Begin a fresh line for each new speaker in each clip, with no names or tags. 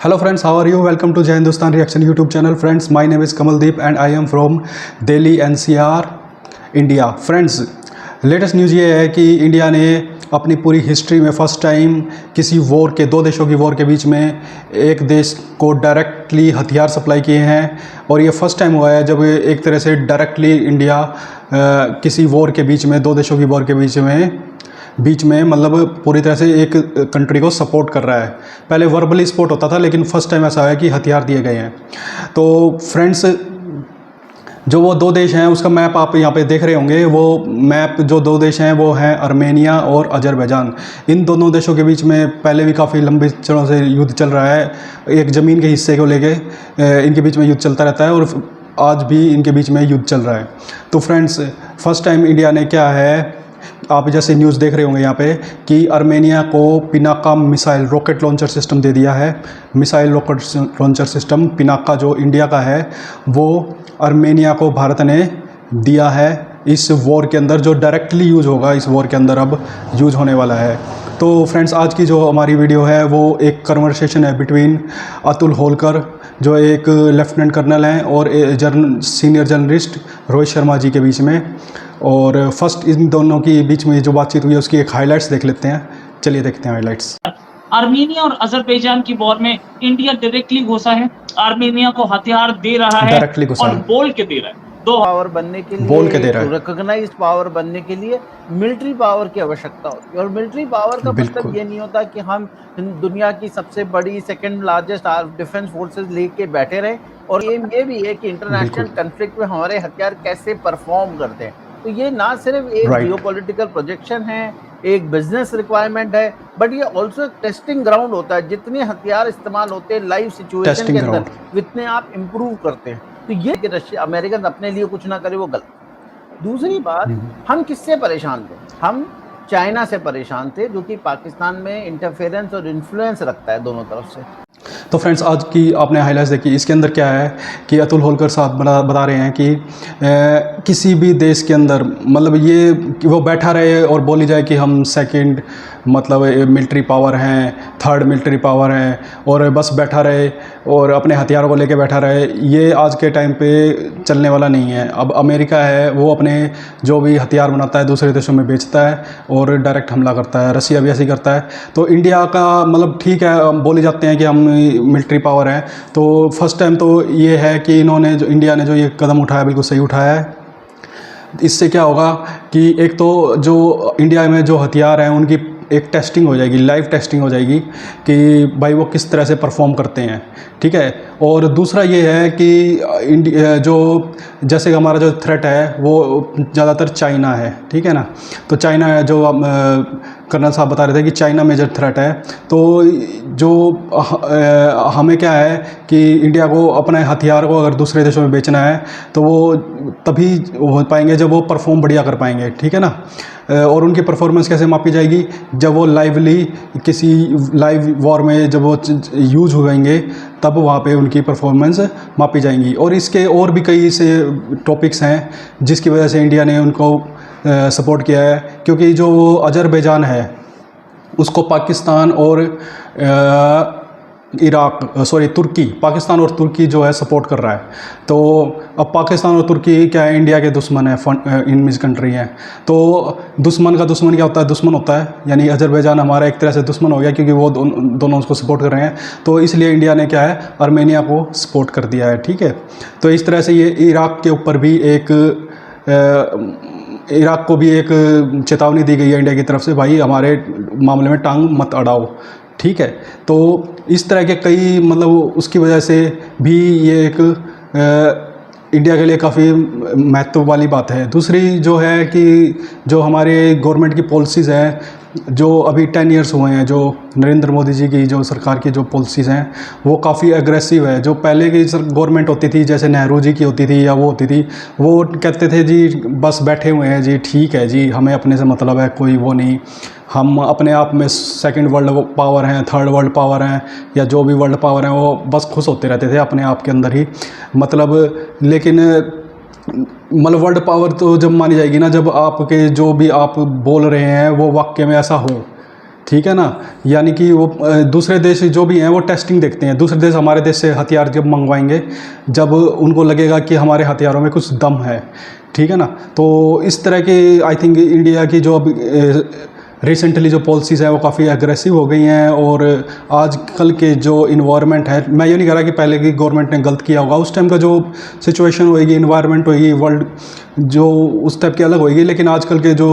Hello friends, how are you? Welcome to Jai Hindustan Reaction YouTube channel. Friends, my name is Kamaldeep and I am from Delhi NCR, India. Friends, latest news ये है कि India ने अपनी पूरी history में first time किसी war के दो देशों की वॉर के बीच में एक देश को डायरेक्टली हथियार सप्लाई किए हैं और ये फर्स्ट टाइम हुआ है जब एक तरह से डायरेक्टली इंडिया किसी वॉर के बीच में दो देशों की वॉर के बीच में मतलब पूरी तरह से एक कंट्री को सपोर्ट कर रहा है। पहले वर्बली सपोर्ट होता था लेकिन फर्स्ट टाइम ऐसा है कि हथियार दिए गए हैं। तो फ्रेंड्स, जो वो दो देश हैं उसका मैप आप यहाँ पे देख रहे होंगे। वो मैप जो दो देश हैं वो हैं आर्मेनिया और अजरबैजान। इन दोनों देशों के बीच में पहले भी काफ़ी लंबे चरणों से युद्ध चल रहा है। एक ज़मीन के हिस्से को लेके इनके बीच में युद्ध चलता रहता है और आज भी इनके बीच में युद्ध चल रहा है। तो फ्रेंड्स, फर्स्ट टाइम इंडिया ने क्या है, आप जैसे न्यूज़ देख रहे होंगे यहाँ पे कि आर्मेनिया को Pinaka missile rocket launcher system दे दिया है। Missile rocket launcher system Pinaka जो इंडिया का है वो आर्मेनिया को भारत ने दिया है इस वॉर के अंदर, जो डायरेक्टली यूज़ होगा इस वॉर के अंदर, अब यूज़ होने वाला है। तो फ्रेंड्स, आज की जो हमारी वीडियो है वो एक कन्वर्सेशन है बिटवीन अतुल होलकर जो एक लेफ्टिनेंट कर्नल हैं और सीनियर जर्नलिस्ट रोहित शर्मा जी के बीच में। और फर्स्ट इन दोनों की बीच में जो बातचीत हुई है उसकी एक हाइलाइट्स देख लेते हैं। चलिए देखते हैं हाइलाइट्स।
आर्मेनिया और अजरबैजान की वॉर में इंडिया डायरेक्टली घुसा है, आर्मेनिया को हथियार दे रहा है और बोल के दे रहा है। दो
पावर बनने के लिए, रिकॉग्नाइज्ड पावर बनने के लिए मिलिट्री पावर की आवश्यकता होती है। और मिलिट्री पावर का मतलब ये नहीं होता कि हम दुनिया की सबसे बड़ी सेकंड लार्जेस्ट डिफेंस फोर्सेस लेके बैठे रहे। और ये भी है कि इंटरनेशनल कॉन्फ्लिक्ट में हमारे हथियार कैसे परफॉर्म करते हैं। तो ये ना सिर्फ एक जियोपॉलिटिकल प्रोजेक्शन है, एक बिजनेस रिक्वायरमेंट है, बट ये ऑल्सो एक टेस्टिंग ग्राउंड होता है। जितने हथियार इस्तेमाल होते हैं लाइव सिचुएशन के अंदर उतने आप इम्प्रूव करते हैं। तो ये कि रशिया अमेरिकन अपने लिए कुछ ना करे वो गलत। दूसरी बात, हम किससे परेशान थे? हम चाइना से परेशान थे जो कि पाकिस्तान में इंटरफेरेंस और इन्फ्लुएंस रखता है दोनों तरफ से।
तो फ्रेंड्स, आज की आपने हाइलाइट्स देखी। इसके अंदर क्या है कि अतुल होलकर साहब बता रहे हैं कि किसी भी देश के अंदर मतलब ये कि वो बैठा रहे और बोली जाए कि हम सेकंड मतलब मिलिट्री पावर हैं, थर्ड मिलिट्री पावर हैं और बस बैठा रहे और अपने हथियारों को लेके बैठा रहे, ये आज के टाइम पे चलने वाला नहीं है। अब अमेरिका है वो अपने जो भी हथियार बनाता है दूसरे देशों में बेचता है और डायरेक्ट हमला करता है। रसिया भी ऐसे करता है। तो इंडिया का मतलब ठीक है, बोले जाते हैं कि हम मिलिट्री पावर है। तो फर्स्ट टाइम तो ये है कि इंडिया ने जो ये कदम उठाया बिल्कुल सही उठाया है। इससे क्या होगा कि एक तो जो इंडिया में जो हथियार हैं उनकी एक टेस्टिंग हो जाएगी, लाइव टेस्टिंग हो जाएगी कि भाई वो किस तरह से परफॉर्म करते हैं, ठीक है। और दूसरा ये है कि इंडिया जो जैसे हमारा जो थ्रेट है वो ज़्यादातर चाइना है, ठीक है ना। तो चाइना जो कर्नल साहब बता रहे थे कि चाइना मेजर थ्रेट है। तो जो हमें क्या है कि इंडिया को अपने हथियार को अगर दूसरे देशों में बेचना है तो वो तभी हो पाएंगे जब वो परफॉर्म बढ़िया कर पाएंगे, ठीक है ना। और उनकी परफॉर्मेंस कैसे मापी जाएगी? जब वो लाइवली किसी लाइव वॉर में जब वो यूज़ होंगे तब वहाँ पे उनकी परफॉर्मेंस मापी जाएंगी। और इसके और भी कई से टॉपिक्स हैं जिसकी वजह से इंडिया ने उनको सपोर्ट किया है। क्योंकि जो अजरबैजान है उसको पाकिस्तान और पाकिस्तान और तुर्की जो है सपोर्ट कर रहा है। तो अब पाकिस्तान और तुर्की क्या है, इंडिया के दुश्मन है, इनमिज कंट्री हैं। तो दुश्मन का दुश्मन क्या होता है? दुश्मन होता है, यानी अजरबैजान हमारा एक तरह से दुश्मन हो गया क्योंकि वो दोनों उसको सपोर्ट कर रहे हैं। तो इसलिए इंडिया ने क्या है, आर्मेनिया को सपोर्ट कर दिया है, ठीक है। तो इस तरह से ये इराक के ऊपर भी इराक को भी एक चेतावनी दी गई है इंडिया की तरफ से, भाई हमारे मामले में टांग मत अड़ाओ, ठीक है। तो इस तरह के कई मतलब उसकी वजह से भी ये एक इंडिया के लिए काफ़ी महत्व वाली बात है। दूसरी जो है कि जो हमारे गवर्नमेंट की पॉलिसीज़ हैं, जो अभी 10 इयर्स हुए हैं, जो नरेंद्र मोदी जी की जो सरकार की जो पॉलिसीज़ हैं वो काफ़ी एग्रेसिव है। जो पहले की गवर्नमेंट होती थी, जैसे नेहरू जी की होती थी या वो होती थी, वो कहते थे जी बस बैठे हुए हैं जी, ठीक है जी, हमें अपने से मतलब है, कोई वो नहीं, हम अपने आप में सेकंड वर्ल्ड पावर हैं, थर्ड वर्ल्ड पावर हैं या जो भी वर्ल्ड पावर हैं, वो बस खुश होते रहते थे अपने आप के अंदर ही मतलब। लेकिन मतलब वर्ल्ड पावर तो जब मानी जाएगी ना जब आपके जो भी आप बोल रहे हैं वो वाक्य में ऐसा हो, ठीक है ना। यानी कि वो दूसरे देश जो भी हैं वो टेस्टिंग देखते हैं, दूसरे देश हमारे देश से हथियार जब मंगवाएंगे, जब उनको लगेगा कि हमारे हथियारों में कुछ दम है, ठीक है ना। तो इस तरह के आई थिंक इंडिया की जो अभी रिसेंटली जो पॉलिसीज़ हैं वो काफ़ी एग्रेसिव हो गई हैं। और आजकल के जो इन्वायरमेंट है, मैं ये नहीं कह रहा कि पहले की गवर्नमेंट ने गलत किया होगा, उस टाइम का जो सिचुएशन होएगी, इन्वायरमेंट होएगी, वर्ल्ड जो उस टाइप की अलग होएगी, लेकिन आजकल के जो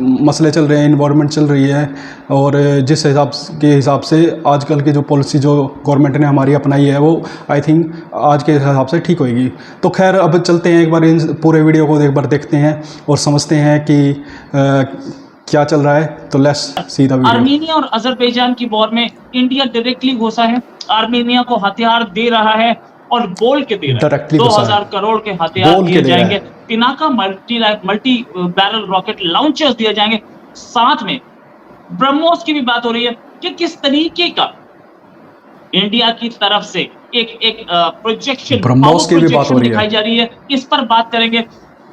मसले चल रहे हैं, इन्वायरमेंट चल रही है, और जिस हिसाब से आजकल की जो पॉलिसी जो गवर्नमेंट ने हमारी अपनाई है वो आई थिंक आज के हिसाब से ठीक होएगी। तो खैर अब चलते हैं, एक बार इन पूरे वीडियो को एक बार देखते हैं और समझते हैं कि क्या चल रहा है। तो let's see the video.
Armenia और अजरबैजान की वॉर में इंडिया डायरेक्टली घुसा है, आर्मेनिया को हथियार दे रहा है और बोल के दे रहा है। 2000 करोड़ के हथियार दिए जाएंगे, Pinaka multi barrel rocket launchers दिए जाएंगे, साथ में ब्रह्मोस की भी बात हो रही है कि किस तरीके का इंडिया की तरफ से एक प्रोजेक्शन दिखाई जा रही है, इस पर बात करेंगे।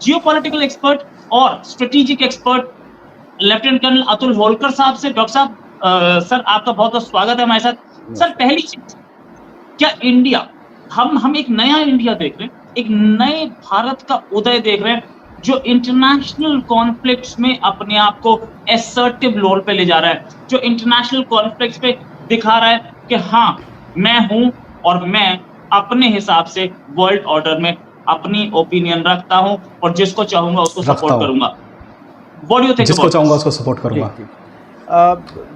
जियोपॉलिटिकल एक्सपर्ट और strategic expert lieutenant colonel Atul Holkar साहब से। डॉक्टर साहब, सर आपका बहुत बहुत स्वागत है हमारे साथ। सर पहली चीज, क्या इंडिया, हम एक नया इंडिया देख रहे हैं, एक नए भारत का उदय देख रहे हैं जो इंटरनेशनल कॉन्फ्लिक्ट्स में अपने आप को एसर्टिव रोल पे ले जा रहा है, जो इंटरनेशनल कॉन्फ्लिक्ट्स पे दिखा रहा है कि हाँ मैं हूं और मैं अपने हिसाब से वर्ल्ड ऑर्डर में अपनी ओपिनियन रखता हूं और जिसको चाहूंगा उसको सपोर्ट करूंगा। What do you think? जिसको चाहूंगा उसको सपोर्ट करूंगा।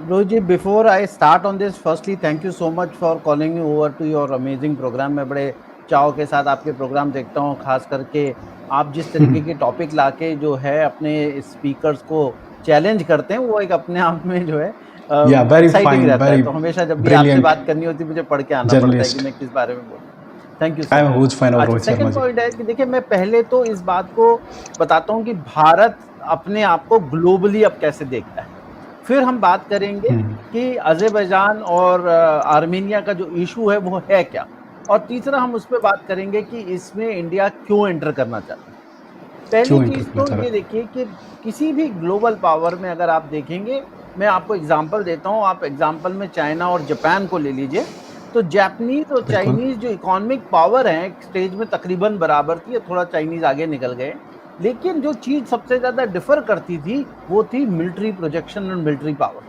Rohit ji, before I start on this, firstly thank you so much for calling me over to your amazing program. मैं बड़े चाव के साथ आपके प्रोग्राम देखता हूँ, खास करके आप जिस तरीके के टॉपिक लाके जो है अपने स्पीकर्स को चैलेंज करते हैं, वो एक अपने आप में जो है एक्साइटिंग रहता है। तो हमेशा जब भी आपसे बात करनी होती है मुझे पढ़ के आना पड़ता है कि मैं किस बारे में बोलूँ। Thank you. सेकंड पॉइंट है कि देखिए, मैं पहले तो इस बात को बताता हूँ कि भारत अपने आप को ग्लोबली अब कैसे देखता है, फिर हम बात करेंगे कि अज़रबैजान और आर्मेनिया का जो इशू है वो है क्या, और तीसरा हम उस पर बात करेंगे कि इसमें इंडिया क्यों एंटर करना चाहता है। पहली चीज तो ये देखिए कि किसी भी ग्लोबल पावर में अगर आप देखेंगे, मैं आपको एग्जांपल देता हूँ, आप एग्जांपल में चाइना और जापान को ले लीजिए। तो जापानीज और चाइनीज जो इकोनॉमिक पावर है स्टेज में तकरीबन बराबर थी, थोड़ा चाइनीज आगे निकल गए, लेकिन जो चीज़ सबसे ज़्यादा डिफर करती थी वो थी मिलिट्री प्रोजेक्शन और मिलिट्री पावर।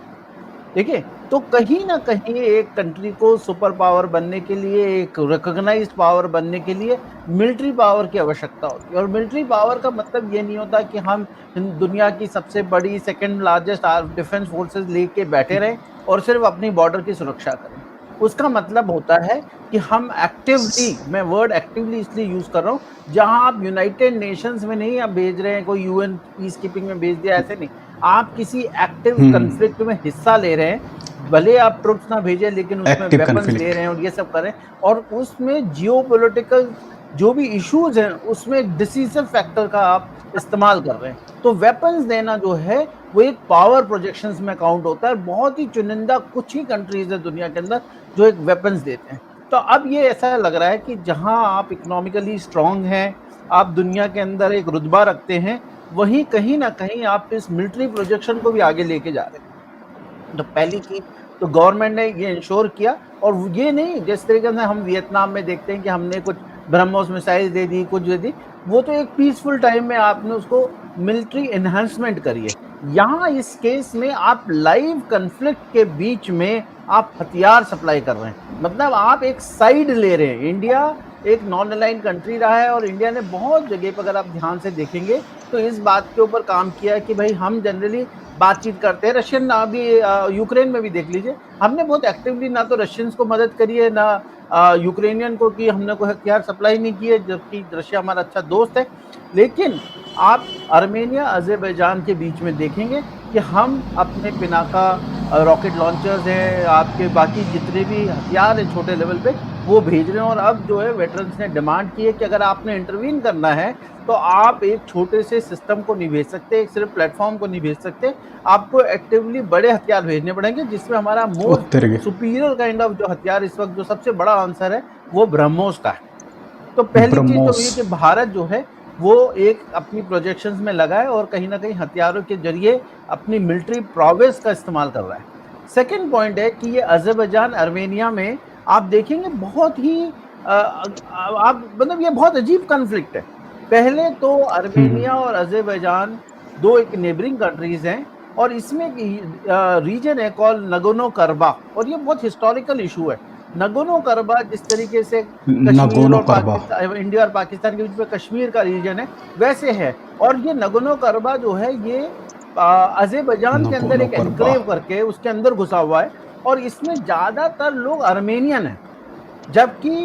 देखिए, तो कहीं ना कहीं एक कंट्री को सुपर पावर बनने के लिए, एक रिकॉग्नाइज्ड पावर बनने के लिए मिलिट्री पावर की आवश्यकता होती है। और मिलिट्री पावर का मतलब ये नहीं होता कि हम दुनिया की सबसे बड़ी सेकंड लार्जेस्ट डिफेंस फोर्सेस लेके बैठे रहें और सिर्फ अपनी बॉर्डर की सुरक्षा करें। उसका मतलब होता है कि हम एक्टिवली, मैं वर्ड एक्टिवली इसलिए यूज कर रहा हूँ, जहां आप यूनाइटेड नेशंस में नहीं आप भेज रहे हैं, कोई यूएन पीस कीपिंग में भेज दिया, ऐसे नहीं, आप किसी एक्टिव कन्फ्लिक्ट में हिस्सा ले रहे हैं, भले आप ट्रुप्स ना भेजें लेकिन उसमें वेपन्स ले रहे हैं और ये सब करें, और उसमें जियोपॉलिटिकल जो भी इश्यूज हैं उसमें एक डिसीसिव फैक्टर का आप इस्तेमाल कर रहे हैं। तो वेपन्स देना जो है वो एक पावर प्रोजेक्शंस में काउंट होता है। बहुत ही चुनिंदा कुछ ही कंट्रीज है दुनिया के अंदर जो एक वेपन्स देते हैं। तो अब ये ऐसा लग रहा है कि जहां आप इकोनॉमिकली स्ट्रांग हैं, आप दुनिया के अंदर एक रुतबा रखते हैं, वहीं कहीं ना कहीं आप इस मिलिट्री प्रोजेक्शन को भी आगे लेके जा रहे हैं। तो पहली चीज तो गवर्नमेंट ने ये इंश्योर किया, और ये नहीं जिस तरीके से हम वियतनाम में देखते हैं कि हमने कुछ ब्रह्मोस मिसाइल दे दी, कुछ दे दी, वो तो एक पीसफुल टाइम में आपने उसको मिलिट्री एनहांसमेंट करी है। यहाँ इस केस में आप लाइव कन्फ्लिक्ट के बीच में आप हथियार सप्लाई कर रहे हैं, मतलब आप एक साइड ले रहे हैं। इंडिया एक नॉन अलाइन कंट्री रहा है और इंडिया ने बहुत जगह पर, अगर आप ध्यान से देखेंगे तो इस बात के ऊपर काम किया है कि भाई हम जनरली बातचीत करते हैं। रशियन अभी यूक्रेन में भी देख लीजिए, हमने बहुत एक्टिवली ना तो रशियंस को मदद करी है, ना यूक्रेनियन को कि हमने कोई हथियार सप्लाई नहीं किए, जबकि रशिया हमारा अच्छा दोस्त है। लेकिन आप आर्मेनिया अज़रबैजान के बीच में देखेंगे कि हम अपने पिनाका रॉकेट लॉन्चर्स हैं, आपके बाकी जितने भी हथियार हैं छोटे लेवल पे वो भेज रहे हैं। और अब जो है वेटरन्स ने डिमांड की है कि अगर आपने इंटरवीन करना है तो आप एक छोटे से सिस्टम को नहीं भेज सकते, एक सिर्फ प्लेटफॉर्म को नहीं भेज सकते, आपको एक्टिवली बड़े हथियार भेजने पड़ेंगे, जिसमें हमारा मोस्ट सुपीरियर काइंड ऑफ जो हथियार इस वक्त जो सबसे बड़ा आंसर है वो ब्रह्मोस का है। तो पहली चीज तो ये कि भारत जो है वो एक अपनी प्रोजेक्शंस में लगा है और कहीं ना कहीं हथियारों के जरिए अपनी मिलिट्री प्रोवेस का इस्तेमाल कर रहा है। सेकंड पॉइंट है कि ये अज़रबैजान अर्मेनिया में आप देखेंगे बहुत ही आप मतलब ये बहुत अजीब कॉन्फ्लिक्ट है। पहले तो अर्मेनिया और अज़रबैजान दो एक नेबरिंग कंट्रीज हैं और इसमें रीजन है कॉल्ड नगोनो करबाख और ये बहुत हिस्टोरिकल इशू है। नगोनो करबाख जिस तरीके से कश्मीर और पाकिस्तान, इंडिया और पाकिस्तान के बीच में कश्मीर का रीजन है वैसे है, और ये नगोनो करबाख जो है ये अज़रबैजान के अंदर एक एनक्लेव करके उसके अंदर घुसा हुआ है और इसमें ज्यादातर लोग अर्मेनियन हैं, जबकि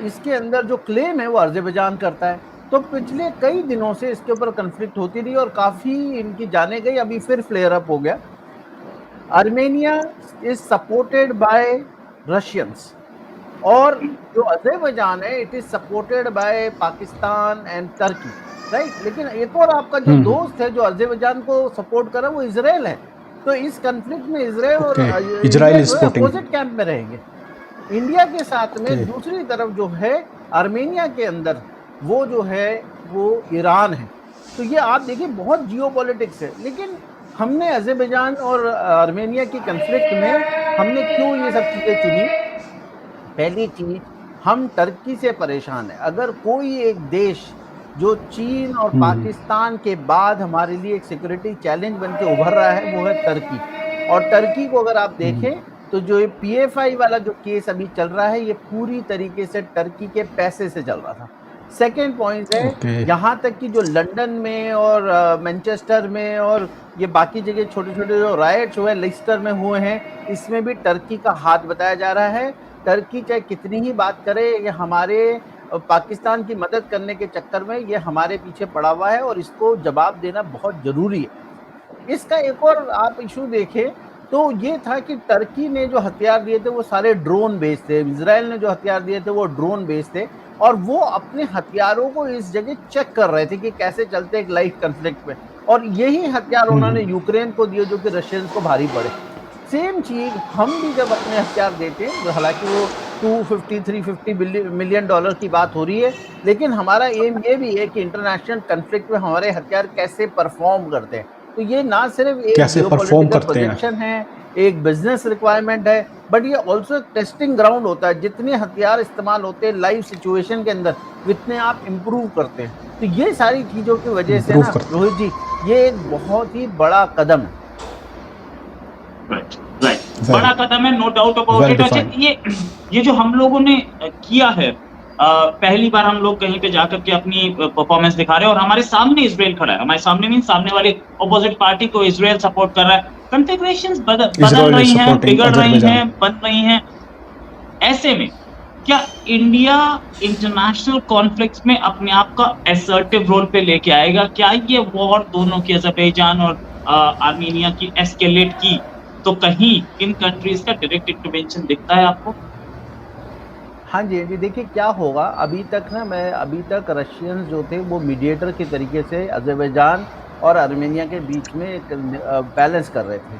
इसके अंदर जो क्लेम है वो अज़रबैजान करता है। तो पिछले कई दिनों से इसके ऊपर कन्फ्लिक्ट होती रही और काफी इनकी जाने गई, अभी फिर फ्लेयर अप हो गया। Armenia is supported by Russians और जो अज़रबैजान है it is supported by Pakistan and Turkey, right. लेकिन एक और आपका जो दोस्त है जो अज़रबैजान को सपोर्ट कर रहा है वो इजराइल है। तो इस कन्फ्लिक्ट में इजराइल और इजराइल अपोजिट कैंप में रहेंगे। इंडिया के साथ में दूसरी तरफ जो है अर्मेनिया के अंदर वो जो है वो ईरान है। तो ये आप देखिए बहुत जियोपॉलिटिक्स है। लेकिन हमने अज़रबैजान और अर्मेनिया की कन्फ्लिक्ट में हमने क्यों ये सब चीज़ें चुनी? पहली चीज, हम टर्की से परेशान है। अगर कोई एक देश जो चीन और पाकिस्तान के बाद हमारे लिए एक सिक्योरिटी चैलेंज बन के उभर रहा है वो है टर्की। और टर्की को अगर आप देखें तो जो ये PFI वाला जो केस अभी चल रहा है ये पूरी तरीके से टर्की के पैसे से चल रहा था। सेकेंड पॉइंट है यहाँ तक कि जो लंदन में और मैनचेस्टर में और ये बाकी जगह छोटे छोटे जो राइट्स हुए लिस्टर में हुए हैं इसमें भी टर्की का हाथ बताया जा रहा है। टर्की चाहे कितनी ही बात करे ये हमारे पाकिस्तान की मदद करने के चक्कर में ये हमारे पीछे पड़ा हुआ है और इसको जवाब देना बहुत ज़रूरी है। इसका एक और आप इशू देखें तो ये था कि टर्की ने जो हथियार दिए थे वो सारे ड्रोन बेस्ड थे, इजराइल ने जो हथियार दिए थे वो ड्रोन बेस्ड थे और वो अपने हथियारों को इस जगह चेक कर रहे थे कि कैसे चलते एक लाइव कन्फ्लिक्ट में, और यही हथियार उन्होंने यूक्रेन को दिए जो कि रशियंस को भारी पड़े। सेम चीज हम भी जब अपने हथियार देते हैं, हालांकि वो 250-350 मिलियन डॉलर की बात हो रही है, लेकिन हमारा एम ये भी है कि इंटरनेशनल कन्फ्लिक्ट में हमारे हथियार कैसे परफॉर्म करते हैं। तो ये ना सिर्फ एक जियोपॉलिटिकल प्रोजेक्शन है, एक बिजनेस रिक्वायरमेंट है, बट ये ऑल्सो एक टेस्टिंग ग्राउंड होता है। जितने हथियार इस्तेमाल होते हैं लाइव सिचुएशन के अंदर उतने आप इम्प्रूव करते हैं। तो ये सारी चीज़ों की वजह से ना रोहित जी ये एक बहुत ही बड़ा कदम है।
बड़ा कदम है, नो डाउट अबाउट इट। अच्छा ये जो हम लोगों ने किया है, पहली बार हम लोग कहीं पे जाकर के अपनी परफॉर्मेंस दिखा रहे हैं और हमारे सामने इजराइल खड़ा है, हमारे सामने मीन सामने वाले ऑपोजिट पार्टी को इजराइल सपोर्ट कर रहा है। कॉन्फ़िगरेशंस बदल रही हैं, बिगड़ रही हैं, बन रही हैं। ऐसे में क्या इंडिया इंटरनेशनल कॉन्फ्लिक्ट्स में अपने आप का असर्टिव रोल पे लेके आएगा? क्या ये वॉर दोनों की अज़रबैजान और आर्मेनिया की एस्केलेट की तो कहीं इन कंट्रीज का डायरेक्ट इंटरवेंशन दिखता है आपको?
हाँ जी देखिए क्या होगा। अभी तक रशियंस जो थे वो मीडिएटर के तरीके से अज़रबैजान और आर्मेनिया के बीच में एक बैलेंस कर रहे थे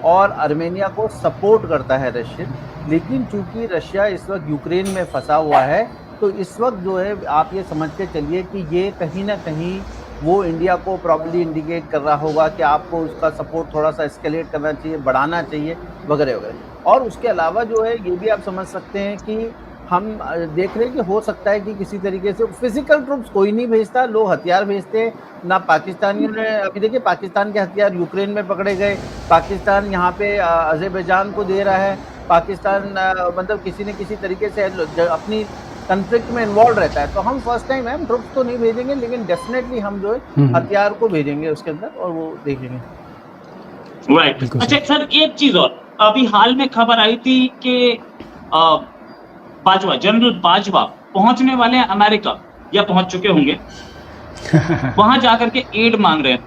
और आर्मेनिया को सपोर्ट करता है रशियन। लेकिन चूंकि रशिया इस वक्त यूक्रेन में फंसा हुआ है तो इस वक्त जो है आप ये समझ के चलिए कि ये कहीं ना कहीं वो इंडिया को प्रॉब्ली इंडिकेट कर रहा होगा कि आपको उसका सपोर्ट थोड़ा सा एस्केलेट करना चाहिए, बढ़ाना चाहिए वगैरह वगैरह। और उसके अलावा जो है ये भी आप समझ सकते हैं कि हम देख रहे हैं कि हो सकता है कि किसी तरीके से फिजिकल ट्रूप्स कोई नहीं भेजता, लोग हथियार भेजते हैं ना। पाकिस्तानियों ने अभी देखिए पाकिस्तान के हथियार यूक्रेन में पकड़े गए, पाकिस्तान यहाँ पे अज़रबैजान को दे रहा है, पाकिस्तान मतलब किसी न किसी तरीके से अपनी कन्फ्लिक्ट में इन्वॉल्व रहता है। तो हम फर्स्ट टाइम है ट्रुप्स तो नहीं भेजेंगे लेकिन डेफिनेटली हम जो है हथियार को भेजेंगे उसके अंदर और वो देखेंगे।
राइट। अच्छा सर एक चीज और, अभी हाल में खबर आई थी कि बाजवा, जनरल बाजवा पहुंचने वाले हैं अमेरिका या पहुंच चुके होंगे वहां जाकर के एड मांग रहे हैं।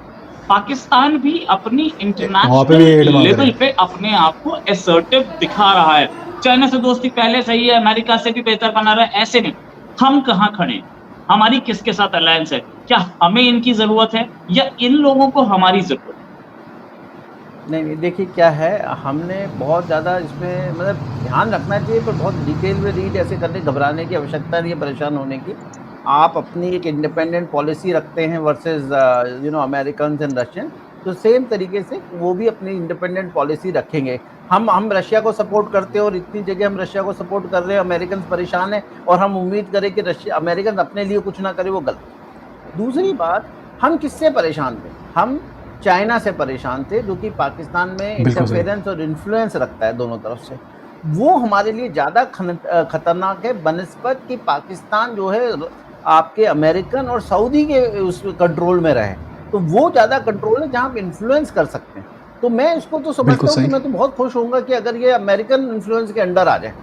पाकिस्तान भी अपनी इंटरनेशनल लेवल पे अपने आप को असर्टिव दिखा रहा है। चाइना से दोस्ती पहले सही है, अमेरिका से भी बेहतर बना रहा है। ऐसे में हम कहाँ खड़े, हमारी किसके साथ अलायंस है? क्या हमें इनकी जरूरत है या इन लोगों को हमारी जरूरत?
नहीं देखिए क्या है, हमने बहुत ज़्यादा इसमें मतलब ध्यान रखना चाहिए पर बहुत डिटेल में रीड ऐसे करने घबराने की आवश्यकता नहीं है, परेशान होने की। आप अपनी एक इंडिपेंडेंट पॉलिसी रखते हैं वर्सेस अमेरिकन एंड रशियन, तो सेम तरीके से वो भी अपनी इंडिपेंडेंट पॉलिसी रखेंगे। हम रशिया को सपोर्ट करते हैं और इतनी जगह हम रशिया को सपोर्ट कर रहे हैं, अमेरिकन परेशान है और हम उम्मीद करें कि रशिया अमेरिकन अपने लिए कुछ ना करे, वो गलत। दूसरी बात, हम किससे परेशान थे? हम चाइना से परेशान थे, जो कि पाकिस्तान में इंटरफेरेंस और इन्फ्लुएंस रखता है दोनों तरफ से। वो हमारे लिए ज़्यादा खतरनाक है बनस्पत कि पाकिस्तान जो है आपके अमेरिकन और सऊदी के उस कंट्रोल में रहे, तो वो ज़्यादा कंट्रोल है जहाँ आप इन्फ्लुएंस कर सकते हैं। तो मैं इसको तो समझता हूँ कि मैं तो बहुत खुश होऊंगा कि अगर ये अमेरिकन इन्फ्लुएंस के अंडर आ जाए,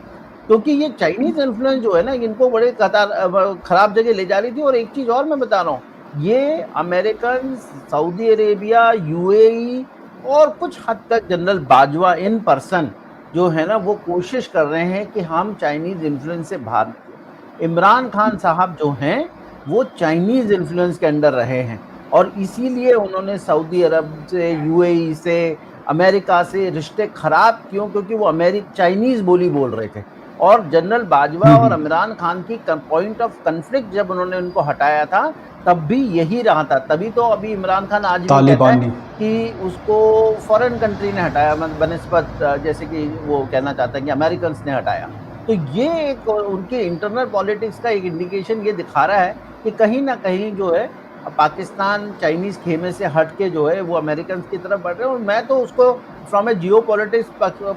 क्योंकि ये चाइनीज इन्फ्लुएंस जो है ना, इनको बड़े खराब जगह ले जा रही थी। और एक चीज़ और मैं बता रहा हूँ, ये अमेरिकन, सऊदी अरेबिया, यूएई और कुछ हद तक जनरल बाजवा इन पर्सन जो है ना, वो कोशिश कर रहे हैं कि हम चाइनीज इन्फ्लुएंस से बाहर निकलें। इमरान खान साहब जो हैं वो चाइनीज इन्फ्लुएंस के अंडर रहे हैं और इसीलिए उन्होंने सऊदी अरब से, यूएई से, अमेरिका से रिश्ते खराब क्यों? क्योंकि वो चाइनीज़ बोली बोल रहे थे। और जनरल बाजवा और इमरान खान की पॉइंट ऑफ कन्फ्लिक्ट जब उन्होंने उनको हटाया था, तब भी यही रहा था। तभी तो अभी इमरान खान आज भी कहता है कि उसको फॉरेन कंट्री ने हटाया, बनस्पत जैसे कि वो कहना चाहता है कि अमेरिकन ने हटाया। तो ये एक उनके इंटरनल पॉलिटिक्स का एक इंडिकेशन ये दिखा रहा है कि कहीं ना कहीं जो है पाकिस्तान चाइनीज़ खेमे से हट के जो है वो अमेरिकन की तरफ बढ़ रहे हैं। और मैं तो उसको from A Jio politics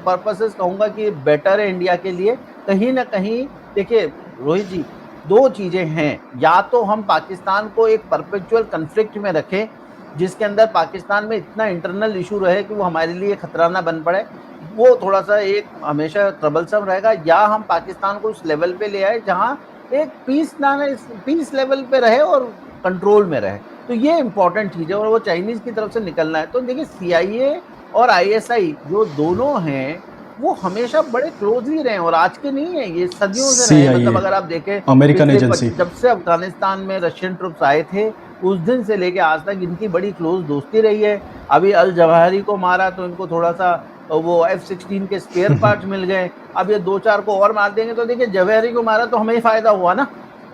purposes कहूँगा कि बेटर है इंडिया के लिए। कहीं ना कहीं देखिए रोहित जी, दो चीज़ें हैं, या तो हम पाकिस्तान को एक परपेचुअल कन्फ्लिक्ट में रखें जिसके अंदर पाकिस्तान में इतना इंटरनल इशू रहे कि वो हमारे लिए खतरा ना बन पड़े, वो थोड़ा सा एक हमेशा ट्रबलसम रहेगा, या हम पाकिस्तान को उस लेवल पे ले आए जहाँ एक पीस लेवल पे रहे और कंट्रोल में रहे। तो ये इंपॉर्टेंट चीज़ है और वो चाइनीज़ की तरफ से निकलना है। तो देखिए CIA और ISI जो दोनों हैं वो हमेशा बड़े क्लोजली रहे और आज के नहीं है, ये सदियों से रहे। मतलब अगर आप देखें
अमेरिकन एजेंसी,
जब से अफगानिस्तान में रशियन ट्रुप्स आए थे उस दिन से लेके आज तक इनकी बड़ी क्लोज दोस्ती रही है। अभी अल जवाहिरी को मारा तो इनको थोड़ा सा वो F-16 के स्पेयर पार्ट्स मिल गए, अब ये 2-4 को और मार देंगे तो देखिए जवाहिरी को मारा तो हमें ही फायदा हुआ ना,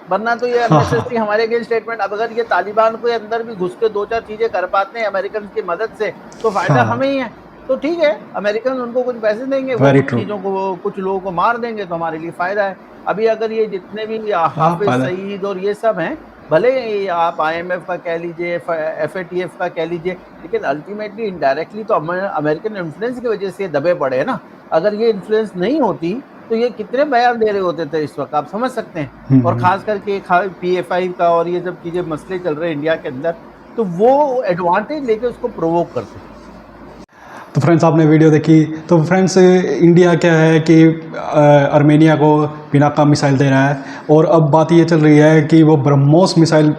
वरना तो ये अननेसेसरी हमारे अगेंस्ट स्टेटमेंट। अब अगर ये तालिबान को अंदर भी घुस के 2-4 चीज़ें कर पाते हैं अमेरिकन की मदद से तो फायदा हमें ही है। तो ठीक है, अमेरिकन उनको कुछ पैसे देंगे, वो चीज़ों को कुछ लोगों को मार देंगे तो हमारे लिए फ़ायदा है। अभी अगर ये जितने भी हाफिज सईद और ये सब हैं, भले आप IMF का कह लीजिए, FATF का कह लीजिए, लेकिन अल्टीमेटली इनडायरेक्टली तो अमेरिकन इन्फ्लुएंस की वजह से दबे पड़े हैं ना। अगर ये इन्फ्लुएंस नहीं होती तो ये कितने बयान दे रहे होते थे इस वक्त, आप समझ सकते हैं। और ख़ास करके PFI का और ये जब चीज़ें मसले चल रहे हैं इंडिया के अंदर, तो वो एडवांटेज लेके उसको प्रोवोक करते हैं।
तो फ्रेंड्स आपने वीडियो देखी। तो फ्रेंड्स इंडिया क्या है कि आर्मेनिया को पिनाका मिसाइल दे रहा है और अब बात ये चल रही है कि वो ब्रह्मोस मिसाइल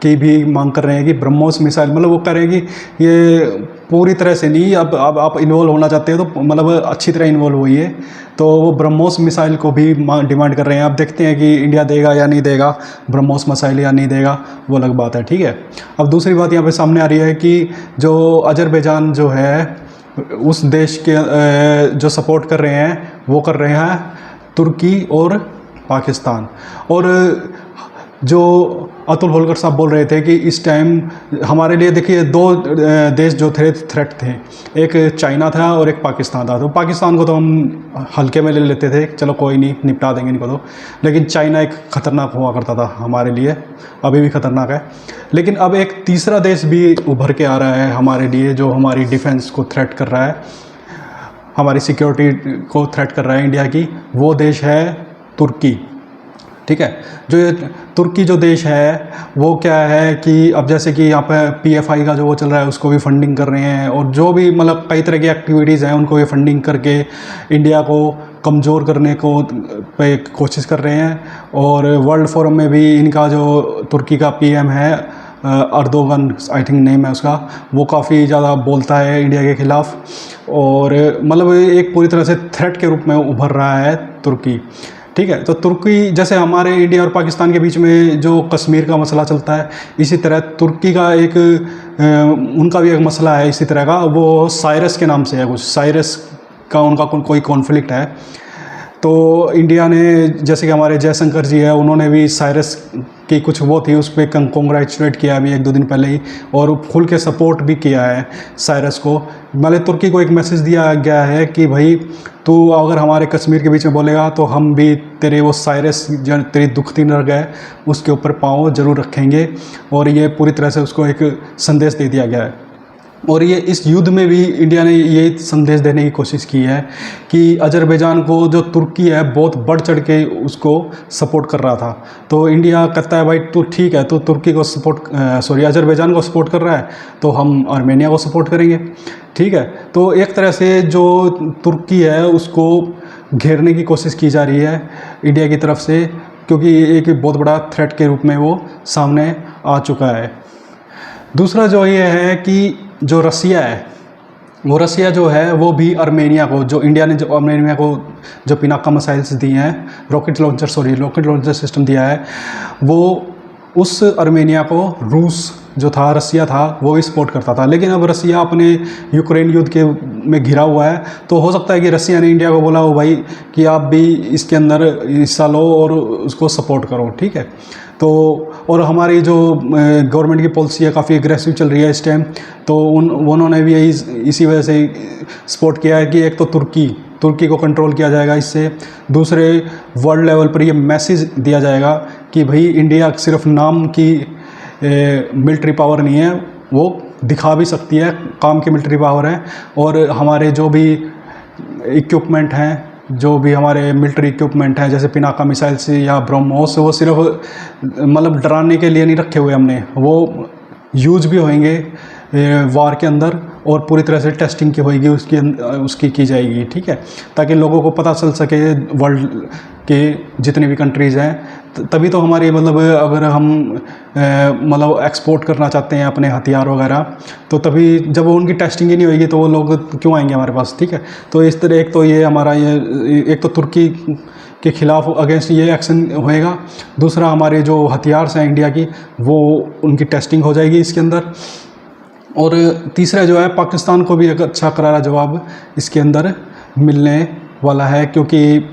की भी मांग कर रहे हैं कि ब्रह्मोस मिसाइल, मतलब वो कह रहे हैं कि ये पूरी तरह से नहीं, अब आप इन्वॉल्व होना चाहते हो तो मतलब अच्छी तरह इन्वॉल्व होइए। तो वो ब्रह्मोस मिसाइल को भी डिमांड कर रहे हैं। अब देखते हैं कि इंडिया देगा या नहीं देगा ब्रह्मोस मिसाइल या नहीं देगा, वो अलग बात है, ठीक है। अब दूसरी बात यहाँ पे सामने आ रही है कि जो अजरबैजान जो है उस देश के जो सपोर्ट कर रहे हैं वो कर रहे हैं तुर्की और पाकिस्तान। और जो अतुल होलकर साहब बोल रहे थे कि इस टाइम हमारे लिए देखिए दो देश जो थ्रेट थे, एक चाइना था और एक पाकिस्तान था। तो पाकिस्तान को तो हम हल्के में ले लेते थे, चलो कोई नहीं, निपटा देंगे इनको तो, लेकिन चाइना एक ख़तरनाक हुआ करता था हमारे लिए, अभी भी ख़तरनाक है। लेकिन अब एक तीसरा देश भी उभर के आ रहा है हमारे लिए, जो हमारी डिफेंस को थ्रेट कर रहा है, हमारी सिक्योरिटी को थ्रेट कर रहा है इंडिया की। वो देश है तुर्की, ठीक है। जो ये तुर्की जो देश है वो क्या है कि अब जैसे कि यहाँ पे PFI का जो वो चल रहा है उसको भी फंडिंग कर रहे हैं, और जो भी मतलब कई तरह की एक्टिविटीज़ हैं उनको ये फंडिंग करके इंडिया को कमज़ोर करने को पे कोशिश कर रहे हैं। और वर्ल्ड फोरम में भी इनका जो तुर्की का PM है अर्दोगन, आई थिंक नेम है उसका, वो काफ़ी ज़्यादा बोलता है इंडिया के ख़िलाफ़, और मतलब एक पूरी तरह से थ्रेट के रूप में उभर रहा है तुर्की, ठीक है। तो तुर्की जैसे हमारे इंडिया और पाकिस्तान के बीच में जो कश्मीर का मसला चलता है, इसी तरह तुर्की का एक उनका भी एक मसला है इसी तरह का, वो साइरस के नाम से है, कुछ साइरस का उनका कोई कॉन्फ्लिक्ट है। तो इंडिया ने, जैसे कि हमारे जयशंकर जी है, उन्होंने भी साइरस की कुछ वो थी, उस पर कंग्रेचुलेट किया अभी 1-2 दिन पहले ही, और खुल के सपोर्ट भी किया है साइरस को। मतलब तुर्की को एक मैसेज दिया गया है कि भाई तू अगर हमारे कश्मीर के बीच में बोलेगा तो हम भी तेरे वो साइरस जो तेरी दुखती नर्ग है उसके ऊपर पाँव जरूर रखेंगे, और ये पूरी तरह से उसको एक संदेश दे दिया गया है। और ये इस युद्ध में भी इंडिया ने ये संदेश देने की कोशिश की है कि अजरबैजान को जो तुर्की है बहुत बढ़ चढ़ के उसको सपोर्ट कर रहा था, तो इंडिया कहता है भाई तू ठीक है, तो तुर्की को अजरबैजान को सपोर्ट कर रहा है तो हम आर्मेनिया को सपोर्ट करेंगे, ठीक है। तो एक तरह से जो तुर्की है उसको घेरने की कोशिश की जा रही है इंडिया की तरफ से, क्योंकि एक बहुत बड़ा थ्रेट के रूप में वो सामने आ चुका है। दूसरा जो ये है कि जो रसिया है, वो रसिया जो है वो भी आर्मेनिया को, जो इंडिया ने जो आर्मेनिया को जो पिनाका मिसाइल्स दिए हैं, रॉकेट लॉन्चर सिस्टम दिया है, वो उस आर्मेनिया को रूस जो था, रसिया था, वो भी सपोर्ट करता था। लेकिन अब रसिया अपने यूक्रेन युद्ध के में घिरा हुआ है, तो हो सकता है कि रसिया ने इंडिया को बोला हो भाई कि आप भी इसके अंदर हिस्सा लो और उसको सपोर्ट करो, ठीक है। तो और हमारी जो गवर्नमेंट की पॉलिसी है काफ़ी एग्रेसिव चल रही है इस टाइम, तो उन्होंने भी इसी वजह से सपोर्ट किया है कि एक तो तुर्की को कंट्रोल किया जाएगा इससे, दूसरे वर्ल्ड लेवल पर ये मैसेज दिया जाएगा कि भाई इंडिया सिर्फ नाम की मिलिट्री पावर नहीं है, वो दिखा भी सकती है, काम की मिलिट्री पावर है, और हमारे जो भी इक्विपमेंट हैं, जो भी हमारे मिलिट्री इक्विपमेंट हैं जैसे पिनाका मिसाइल्स या ब्रह्मोस, वो सिर्फ मतलब डराने के लिए नहीं रखे हुए हमने, वो यूज भी होंगे वार के अंदर, और पूरी तरह से टेस्टिंग की होगी उसकी की जाएगी, ठीक है, ताकि लोगों को पता चल सके वर्ल्ड के जितनी भी कंट्रीज़ हैं। तभी तो हमारी मतलब अगर हम मतलब एक्सपोर्ट करना चाहते हैं अपने हथियार वगैरह, तो तभी जब उनकी टेस्टिंग ही नहीं होगी तो वो लोग क्यों आएंगे हमारे पास, ठीक है। तो इस तरह एक तो ये हमारा एक तो तुर्की के खिलाफ अगेंस्ट ये एक्शन होएगा, दूसरा हमारे जो हथियार हैं इंडिया की वो उनकी टेस्टिंग हो जाएगी इसके अंदर, और तीसरा जो है पाकिस्तान को भी एक अच्छा करारा जवाब इसके अंदर मिलने वाला है, क्योंकि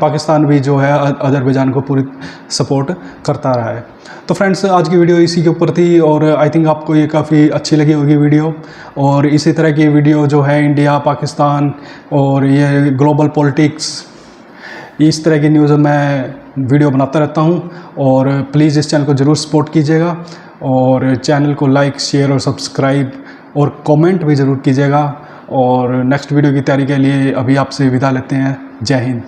पाकिस्तान भी जो है अजरबैजान को पूरी सपोर्ट करता रहा है। तो फ्रेंड्स, आज की वीडियो इसी के ऊपर थी, और आई थिंक आपको ये काफ़ी अच्छी लगी होगी वीडियो, और इसी तरह की वीडियो जो है इंडिया पाकिस्तान और ये ग्लोबल पॉलिटिक्स, इस तरह की न्यूज़ मैं वीडियो बनाता रहता हूँ, और प्लीज़ इस चैनल को ज़रूर सपोर्ट कीजिएगा, और चैनल को लाइक, शेयर और सब्सक्राइब और कमेंट भी ज़रूर कीजिएगा। और नेक्स्ट वीडियो की तैयारी के लिए अभी आपसे विदा लेते हैं। जय हिंद।